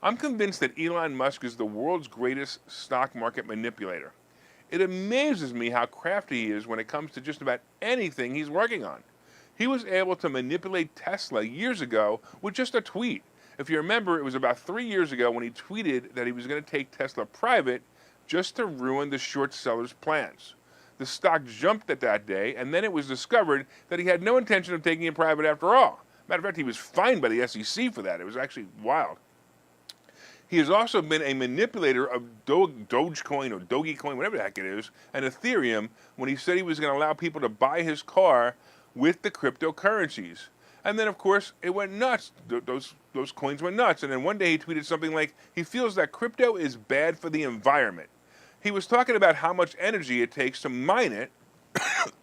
I'm convinced that Elon Musk is the world's greatest stock market manipulator. It amazes me how crafty he is when it comes to just about anything he's working on. He was able to manipulate Tesla years ago with just a tweet. If you remember, it was about 3 years ago when he tweeted that he was going to take Tesla private just to ruin the short seller's plans. The stock jumped at that day, and then it was discovered that he had no intention of taking it private after all. Matter of fact, he was fined by the SEC for that. It was actually wild. He has also been a manipulator of Dogecoin or Dogecoin, whatever the heck it is, and Ethereum when he said he was going to allow people to buy his car with the cryptocurrencies. And then, of course, it went nuts. Those coins went nuts. And then one day he tweeted something like, he feels that crypto is bad for the environment. He was talking about how much energy it takes to mine it,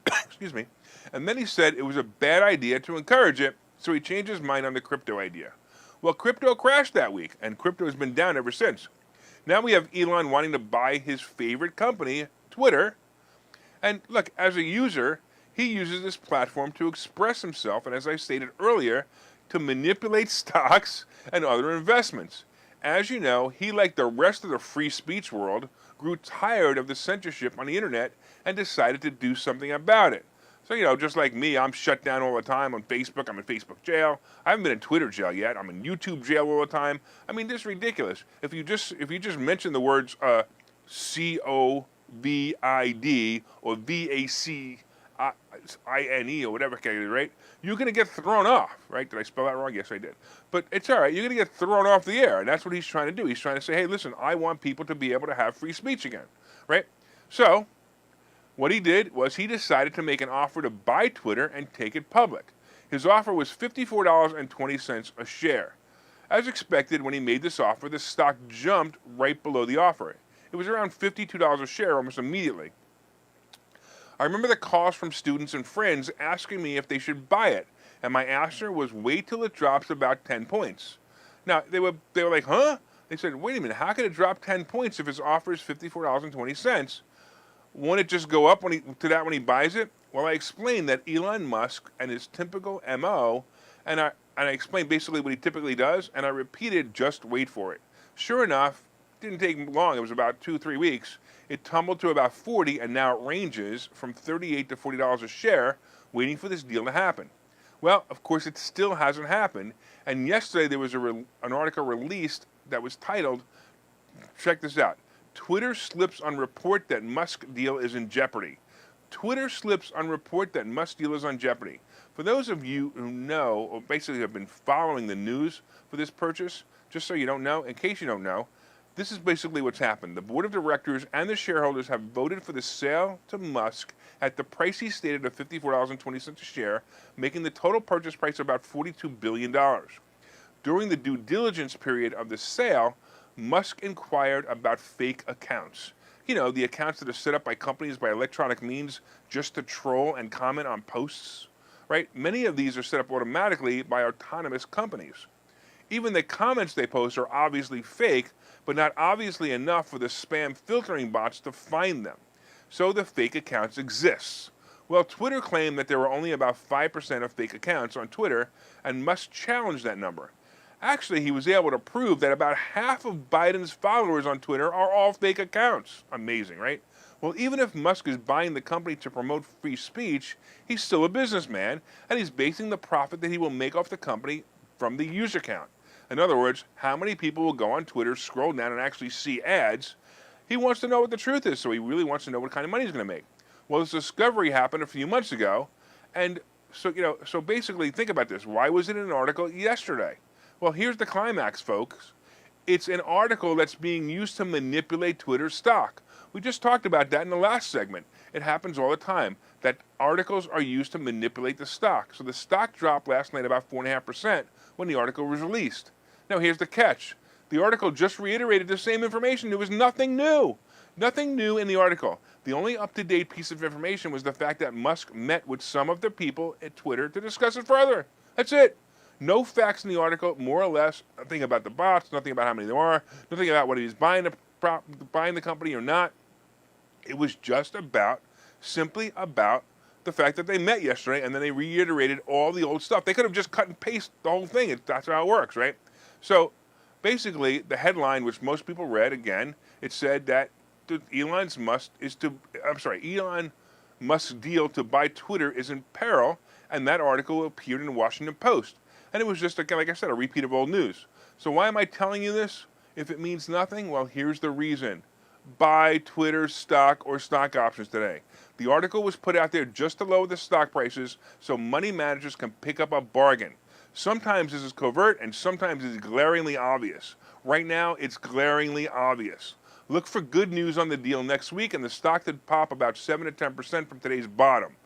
excuse me, and then he said it was a bad idea to encourage it, so he changed his mind on the crypto idea. Well, crypto crashed that week, and crypto has been down ever since. Now we have Elon wanting to buy his favorite company, Twitter. And look, as a user, he uses this platform to express himself, and as I stated earlier, to manipulate stocks and other investments. As you know, he, like the rest of the free speech world, grew tired of the censorship on the internet and decided to do something about it. So, just like me, I'm shut down all the time on Facebook. I'm in Facebook jail. I haven't been in Twitter jail yet. I'm in YouTube jail all the time. I mean, this is ridiculous. If you just mention the words COVID or VACINE or whatever it is, right? You're going to get thrown off, right? Did I spell that wrong? Yes, I did. But it's all right. You're going to get thrown off the air, and that's what he's trying to do. He's trying to say, hey, listen, I want people to be able to have free speech again, right? So what he did was he decided to make an offer to buy Twitter and take it public. His offer was $54.20 a share. As expected, when he made this offer, the stock jumped right below the offer. It was around $52 a share almost immediately. I remember the calls from students and friends asking me if they should buy it, and my answer was wait till it drops about 10 points. Now, they were like, huh? They said, wait a minute, how could it drop 10 points if his offer is $54.20? Won't it just go up when he buys it? Well, I explained that Elon Musk and his typical MO, and I explained basically what he typically does, and I repeated, just wait for it. Sure enough, it didn't take long. It was about 2-3 weeks. It tumbled to about 40, and now it ranges from $38 to $40 a share, waiting for this deal to happen. Well, of course, it still hasn't happened, and yesterday there was an article released that was titled, check this out, Twitter slips on report that Musk deal is in jeopardy. Twitter slips on report that Musk deal is on jeopardy. For those of you who know, or basically have been following the news for this purchase, just so you don't know, in case you don't know, this is basically what's happened. The board of directors and the shareholders have voted for the sale to Musk at the price he stated of $54.20 a share, making the total purchase price about $42 billion. During the due diligence period of the sale, Musk inquired about fake accounts. The accounts that are set up by companies by electronic means just to troll and comment on posts, right? Many of these are set up automatically by autonomous companies. Even the comments they post are obviously fake, but not obviously enough for the spam filtering bots to find them. So the fake accounts exist. Well, Twitter claimed that there were only about 5% of fake accounts on Twitter, and Musk challenged that number. Actually, he was able to prove that about half of Biden's followers on Twitter are all fake accounts. Amazing, right? Well, even if Musk is buying the company to promote free speech, he's still a businessman, and he's basing the profit that he will make off the company from the user count. In other words, how many people will go on Twitter, scroll down, and actually see ads? He wants to know what the truth is, so he really wants to know what kind of money he's going to make. Well, this discovery happened a few months ago, and so basically, think about this. Why was it in an article yesterday? Well, here's the climax, folks. It's an article that's being used to manipulate Twitter's stock. We just talked about that in the last segment. It happens all the time, that articles are used to manipulate the stock. So the stock dropped last night about 4.5% when the article was released. Now, here's the catch. The article just reiterated the same information. There was nothing new. Nothing new in the article. The only up-to-date piece of information was the fact that Musk met with some of the people at Twitter to discuss it further. That's it. No facts in the article, more or less. Nothing about the bots, nothing about how many there are, nothing about whether he's buying the company or not. It was just simply about the fact that they met yesterday, and then they reiterated all the old stuff. They could have just cut and paste the whole thing. That's how it works, right? So Basically, the headline, which most people read, again, it said that Elon Musk's deal to buy Twitter is in peril, and that article appeared in the Washington Post. And it was just, again, like I said, a repeat of old news. So why am I telling you this? If it means nothing, well, here's the reason. Buy Twitter stock or stock options today. The article was put out there just to lower the stock prices so money managers can pick up a bargain. Sometimes this is covert and sometimes it's glaringly obvious. Right now, it's glaringly obvious. Look for good news on the deal next week, and the stock did pop about 7 to 10% from today's bottom.